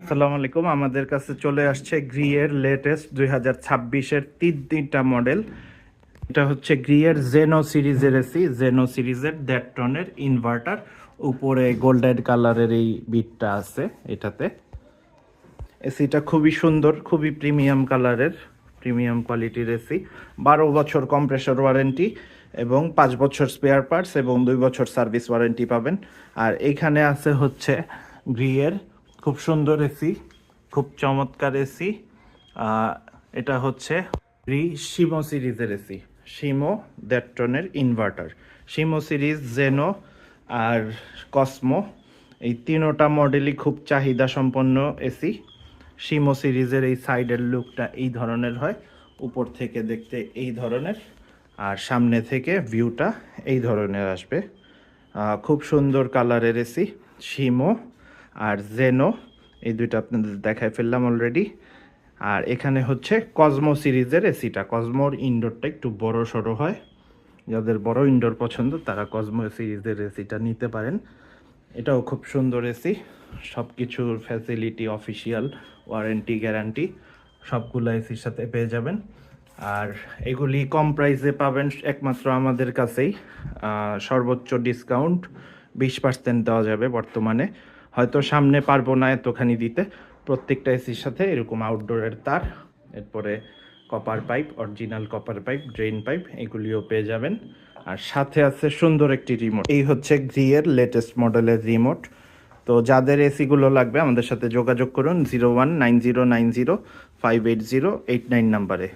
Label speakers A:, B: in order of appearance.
A: আসসালামু আলাইকুম। আমাদের কাছে চলে আসছে গ্রিয়ের লেটেস্ট 2026-এর তিনটা মডেল। এটা হচ্ছে গ্রিয়ের জেনো সিরিজের এসি, জেনো সিরিজের 1.5 টনের ইনভার্টার। উপরে গোল্ডেন কালারের এই বিটটা আছে এটাতে। এসিটা খুবই সুন্দর, খুবই প্রিমিয়াম কালারের, প্রিমিয়াম কোয়ালিটির এসি। 12 বছর কম্প্রেসর ওয়ারেন্টি এবং 5 বছর স্পেয়ার পার্টস এবং 2 বছর সার্ভিস ওয়ারেন্টি পাবেন। আর এইখানে আছে হচ্ছে গ্রিয়ের খুব সুন্দর এসি, খুব চমৎকার এসি। এটা হচ্ছে শিমো সিরিজের এসি, শিমো 1.5 টনের ইনভার্টার। শিমো সিরিজ, জেনো আর কসমো, এই তিনোটা মডেলই খুব চাহিদা সম্পন্ন এসি। শিমো সিরিজের এই সাইডের লুকটা এই ধরনের হয়, উপর থেকে দেখতে এই ধরনের, আর সামনে থেকে ভিউটা এই ধরনের আসবে। খুব সুন্দর কালারের এসি শিমো আর জেনো, এই দুইটা আপনাদের দেখায় ফেললাম অলরেডি। আর এখানে হচ্ছে কসমো সিরিজের এসিটা। কসমোর ইনডোরটা একটু বড় সড়ো হয়, যাদের বড় ইনডোর পছন্দ তারা কসমো সিরিজের এসিটা নিতে পারেন। এটাও খুব সুন্দর এসি, সব কিছুর ফ্যাসিলিটি, অফিসিয়াল ওয়ারেন্টি, গ্যারান্টি সবগুলো এসির সাথে পেয়ে যাবেন। আর এগুলি কম প্রাইসে পাবেন একমাত্র আমাদের কাছেই। সর্বোচ্চ ডিসকাউন্ট 20% দেওয়া যাবে বর্তমানে। হয়তো সামনে পারবো না এতখানি দিতে। প্রত্যেকটা এসির সাথে এরকম আউটডোরের তার, এরপরে copper pipe, original copper pipe, drain pipe, এগুলিও পেয়ে যাবেন। আর সাথে আছে সুন্দর একটি রিমোট। এই হচ্ছে গ্রিয়ের লেটেস্ট মডেলের রিমোট। তো যাদের এসিগুলো লাগবে আমাদের সাথে যোগাযোগ করুন 019090580889 নাম্বারে।